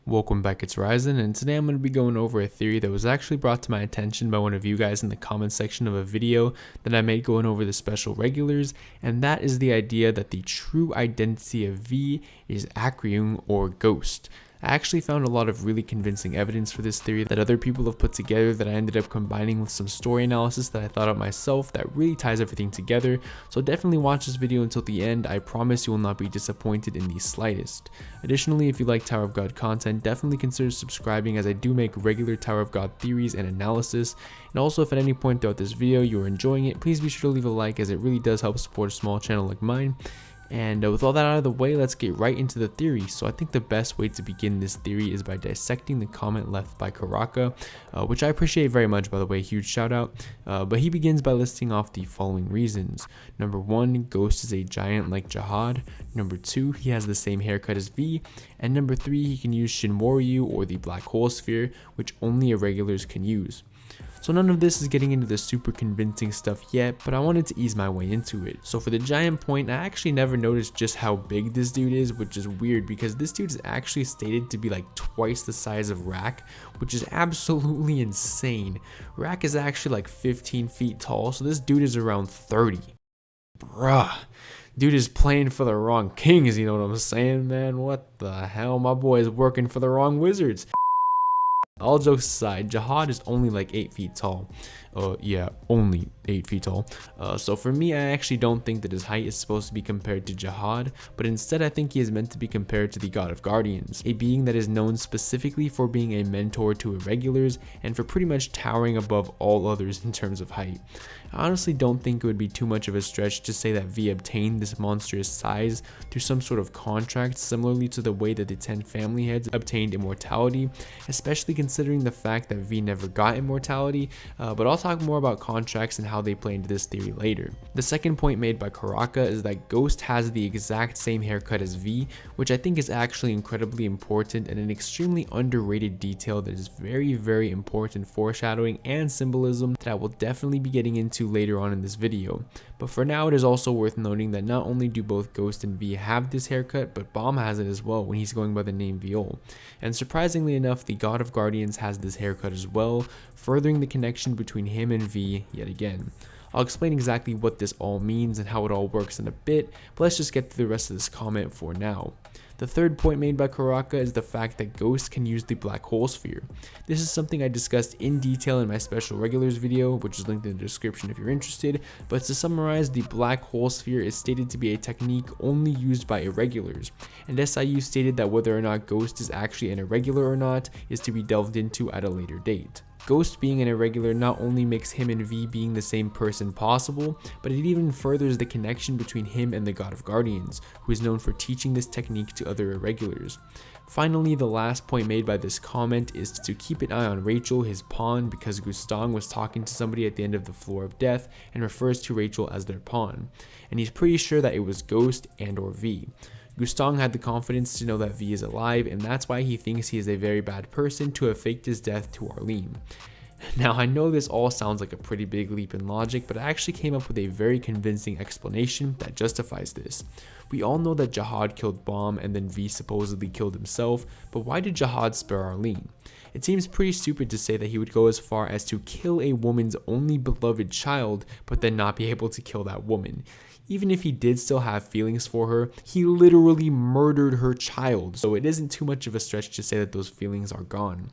Welcome back, it's Ryzen, and today I'm going to be going over a theory that was actually brought to my attention by one of you guys in the comment section of a video that I made going over the special regulars, and that is the idea that the true identity of V is Akryung, or Ghost. I actually found a lot of really convincing evidence for this theory that other people have put together that I ended up combining with some story analysis that I thought of myself that really ties everything together, so definitely watch this video until the end. I promise you will not be disappointed in the slightest. Additionally, if you like Tower of God content, definitely consider subscribing as I do make regular Tower of God theories and analysis, and also if at any point throughout this video you are enjoying it, please be sure to leave a like as it really does help support a small channel like mine. And with all that out of the way, let's get right into the theory. So I think the best way to begin this theory is by dissecting the comment left by Karaka, which I appreciate very much, by the way, huge shout out. But he begins by listing off the following reasons. Number 1, Ghost is a giant like Jihad. Number 2, he has the same haircut as V. And number 3, he can use Shinworyu, or the black hole sphere, which only irregulars can use. So none of this is getting into the super convincing stuff yet, but I wanted to ease my way into it. So for the giant point, I actually never noticed just how big this dude is, which is weird because this dude is actually stated to be like twice the size of Rak, which is absolutely insane. Rak is actually like 15 feet tall, so this dude is around 30. Bruh. Dude is playing for the wrong kings, you know what I'm saying, man? What the hell? My boy is working for the wrong wizards. All jokes aside, Jihad is only like 8 feet tall. Yeah, only 8 feet tall. So for me, I actually don't think that his height is supposed to be compared to Jihad, but instead I think he is meant to be compared to the God of Guardians, a being that is known specifically for being a mentor to irregulars and for pretty much towering above all others in terms of height. I honestly don't think it would be too much of a stretch to say that V obtained this monstrous size through some sort of contract similarly to the way that the 10 family heads obtained immortality, especially considering the fact that V never got immortality, but I'll talk more about contracts and how they play into this theory later. The second point made by Karaka is that Ghost has the exact same haircut as V, which I think is actually incredibly important and an extremely underrated detail that is very important foreshadowing and symbolism that I will definitely be getting into later on in this video. But for now, it is also worth noting that not only do both Ghost and V have this haircut, but Bomb has it as well when he's going by the name Viol. And surprisingly enough, the God of Guardians has this haircut as well, furthering the connection between him and V yet again. I'll explain exactly what this all means and how it all works in a bit, but let's just get through the rest of this comment for now. The third point made by Karaka is the fact that Ghost can use the black hole sphere. This is something I discussed in detail in my special regulars video, which is linked in the description if you're interested, but to summarize, the black hole sphere is stated to be a technique only used by irregulars, and SIU stated that whether or not Ghost is actually an irregular or not is to be delved into at a later date. Ghost being an irregular not only makes him and V being the same person possible, but it even furthers the connection between him and the God of Guardians, who is known for teaching this technique to other irregulars. Finally, the last point made by this comment is to keep an eye on Rachel, his pawn, because Gustang was talking to somebody at the end of the Floor of Death and refers to Rachel as their pawn, and he's pretty sure that it was Ghost and or V. Gustang had the confidence to know that V is alive, and that's why he thinks he is a very bad person to have faked his death to Arlene. Now, I know this all sounds like a pretty big leap in logic, but I actually came up with a very convincing explanation that justifies this. We all know that Jihad killed Bomb and then V supposedly killed himself, but why did Jihad spare Arlene? It seems pretty stupid to say that he would go as far as to kill a woman's only beloved child, but then not be able to kill that woman. Even if he did still have feelings for her, he literally murdered her child, so it isn't too much of a stretch to say that those feelings are gone.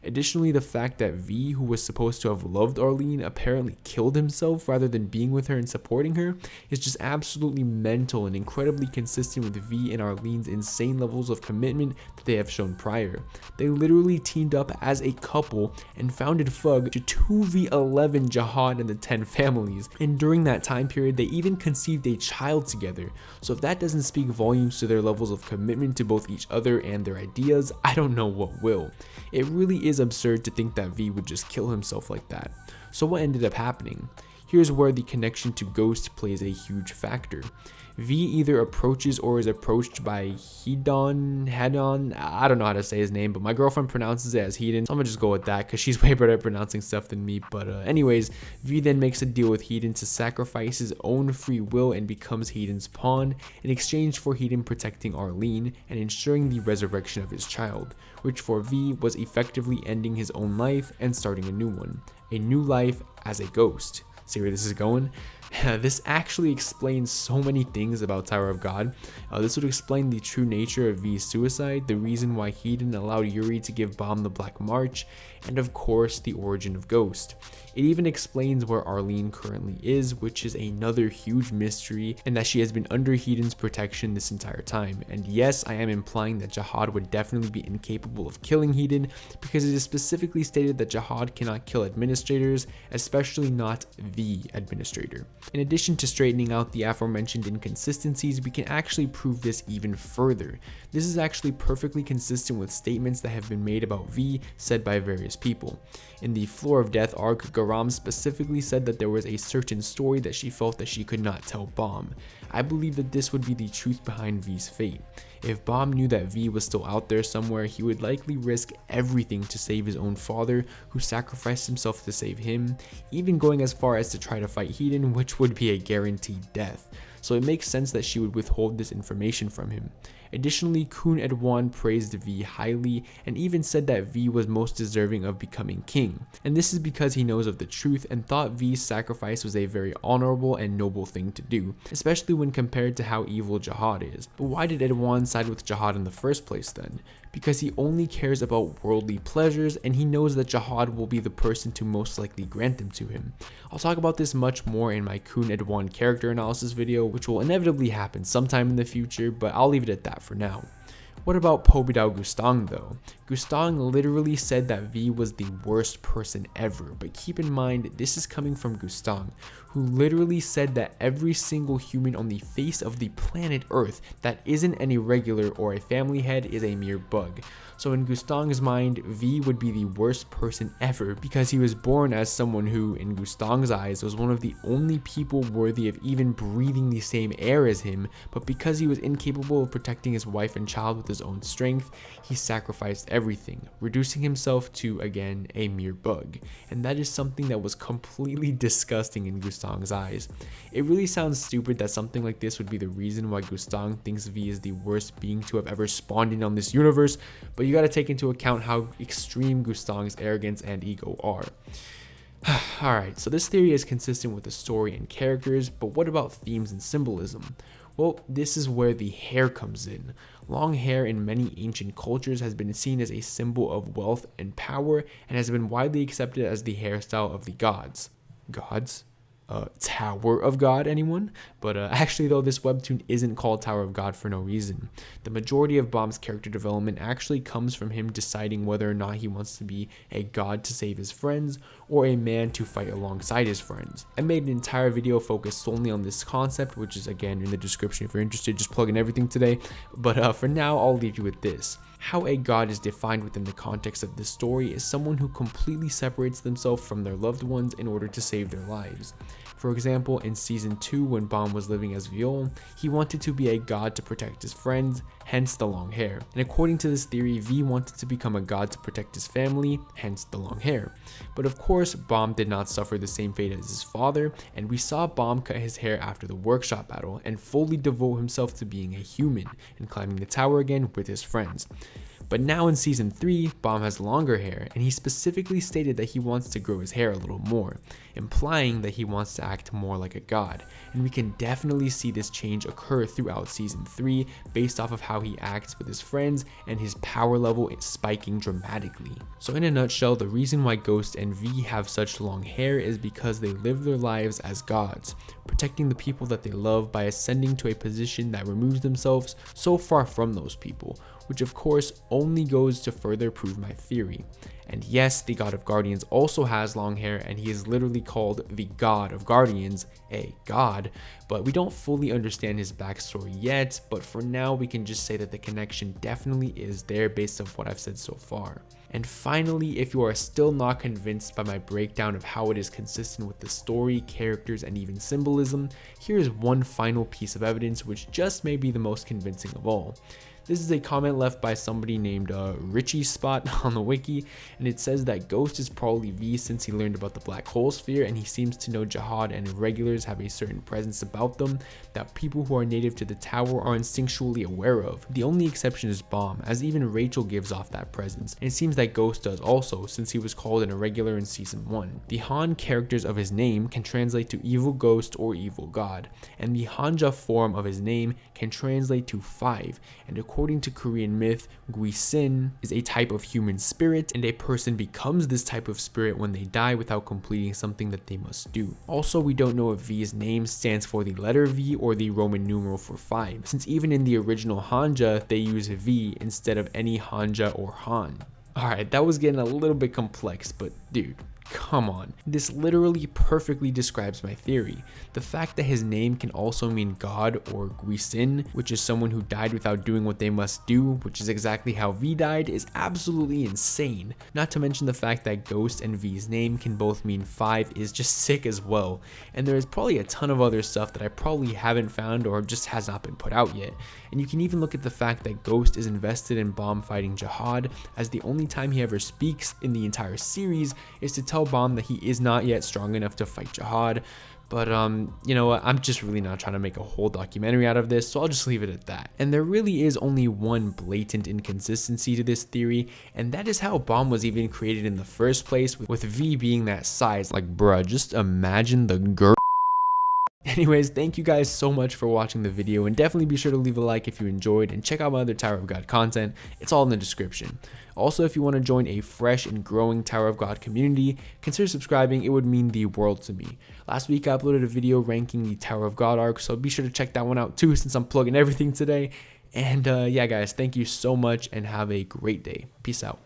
Additionally, the fact that V, who was supposed to have loved Arlene, apparently killed himself rather than being with her and supporting her is just absolutely mental and incredibly consistent with V and Arlene's insane levels of commitment that they have shown prior. They literally teamed up as a couple and founded FUG to 2v11 Jihad and the 10 families, and during that time period they even conceived a child together. So if that doesn't speak volumes to their levels of commitment to both each other and their ideas, I don't know what will. It really is absurd to think that V would just kill himself like that. So what ended up happening? Here's where the connection to Ghost plays a huge factor. V either approaches or is approached by Headon, I don't know how to say his name, but my girlfriend pronounces it as Headon, so I'm gonna just go with that because she's way better at pronouncing stuff than me. But anyways, V then makes a deal with Headon to sacrifice his own free will and becomes Headon's pawn in exchange for Headon protecting Arlene and ensuring the resurrection of his child, which for V was effectively ending his own life and starting a new one, a new life as a ghost. See where this is going? This actually explains so many things about Tower of God. This would explain the true nature of V's suicide, the reason why Headon allowed Yuri to give Bomb the Black March, and of course the origin of Ghost. It even explains where Arlene currently is, which is another huge mystery, and that she has been under Headon's protection this entire time. And yes, I am implying that Jihad would definitely be incapable of killing Headon, because it is specifically stated that Jihad cannot kill administrators, especially not the administrator. In addition to straightening out the aforementioned inconsistencies, we can actually prove this even further. This is actually perfectly consistent with statements that have been made about V said by various people. In the Floor of Death arc, Garam specifically said that there was a certain story that she felt that she could not tell Bomb. I believe that this would be the truth behind V's fate. If Bomb knew that V was still out there somewhere, he would likely risk everything to save his own father, who sacrificed himself to save him, even going as far as to try to fight Headon, which would be a guaranteed death. So it makes sense that she would withhold this information from him. Additionally, Khun Edwan praised V highly and even said that V was most deserving of becoming king. And this is because he knows of the truth and thought V's sacrifice was a very honorable and noble thing to do, especially when compared to how evil Jihad is. But why did Edwan side with Jihad in the first place then? Because he only cares about worldly pleasures and he knows that Jihad will be the person to most likely grant them to him. I'll talk about this much more in my Khun Edwan character analysis video, which will inevitably happen sometime in the future, but I'll leave it at that for now. What about Pobidao Gustang though? Gustang literally said that V was the worst person ever, but keep in mind this is coming from Gustang, who literally said that every single human on the face of the planet Earth that isn't an irregular or a family head is a mere bug. So in Gustang's mind, V would be the worst person ever because he was born as someone who, in Gustang's eyes, was one of the only people worthy of even breathing the same air as him, but because he was incapable of protecting his wife and child with his own strength, he sacrificed everything, reducing himself to, again, a mere bug. And that is something that was completely disgusting in Gustang's eyes. It really sounds stupid that something like this would be the reason why Gustang thinks V is the worst being to have ever spawned in on this universe, but you gotta take into account how extreme Gustang's arrogance and ego are. Alright, so this theory is consistent with the story and characters, but what about themes and symbolism? Well, this is where the hair comes in. Long hair in many ancient cultures has been seen as a symbol of wealth and power and has been widely accepted as the hairstyle of the gods. Gods? Tower of God, anyone? But actually though, this webtoon isn't called Tower of God for no reason. The majority of Bomb's character development actually comes from him deciding whether or not he wants to be a god to save his friends or a man to fight alongside his friends. I made an entire video focused solely on this concept, which is again in the description if you're interested, just plugging everything today. But for now, I'll leave you with this. How a god is defined within the context of this story is someone who completely separates themselves from their loved ones in order to save their lives. For example, in season 2 when Bomb was living as Viol, he wanted to be a god to protect his friends, hence the long hair. And according to this theory, V wanted to become a god to protect his family, hence the long hair. But of course, Bomb did not suffer the same fate as his father, and we saw Bomb cut his hair after the workshop battle and fully devote himself to being a human and climbing the tower again with his friends. But now in season 3, Bomb has longer hair, and he specifically stated that he wants to grow his hair a little more, implying that he wants to act more like a god. And we can definitely see this change occur throughout season 3 based off of how he acts with his friends and his power level is spiking dramatically. So in a nutshell, the reason why Ghost and V have such long hair is because they live their lives as gods, protecting the people that they love by ascending to a position that removes themselves so far from those people, which of course only goes to further prove my theory. And yes, the god of guardians also has long hair, and he is literally called the god of guardians, a god, but we don't fully understand his backstory yet. But for now, we can just say that the connection definitely is there based off what I've said so far. And finally, if you are still not convinced by my breakdown of how it is consistent with the story, characters, and even symbolism, here is one final piece of evidence which just may be the most convincing of all. This is a comment left by somebody named Richie Spot on the wiki, and it says that Ghost is probably V since he learned about the black hole sphere, and he seems to know Jihad and irregulars have a certain presence about them that people who are native to the tower are instinctually aware of. The only exception is Bomb, as even Rachel gives off that presence, and it seems that Ghost does also, since he was called an irregular in season 1. The Han characters of his name can translate to evil ghost or evil god, and the Hanja form of his name can translate to 5, and according to Korean myth, Guisin is a type of human spirit, and a person becomes this type of spirit when they die without completing something that they must do. Also, we don't know if V's name stands for the letter V or the Roman numeral for 5, since even in the original Hanja, they use V instead of any Hanja or Han. Alright, that was getting a little bit complex, but dude, come on. This literally perfectly describes my theory. The fact that his name can also mean God or Guisin, which is someone who died without doing what they must do, which is exactly how V died, is absolutely insane. Not to mention the fact that Ghost and V's name can both mean 5 is just sick as well. And there is probably a ton of other stuff that I probably haven't found or just has not been put out yet. And you can even look at the fact that Ghost is invested in Bomb fighting Jihad, as the only time he ever speaks in the entire series is to tell Bomb that he is not yet strong enough to fight Jihad. But you know what, I'm just really not trying to make a whole documentary out of this, so I'll just leave it at that. And there really is only one blatant inconsistency to this theory, and that is how Bomb was even created in the first place, with V being that size. Like bruh, just imagine the girl. Anyways, thank you guys so much for watching the video, and definitely be sure to leave a like if you enjoyed, and check out my other Tower of God content. It's all in the description. Also, if you want to join a fresh and growing Tower of God community, consider subscribing. It would mean the world to me. Last week I uploaded a video ranking the Tower of God arc, so be sure to check that one out too, since I'm plugging everything today. And yeah guys, thank you so much and have a great day. Peace out.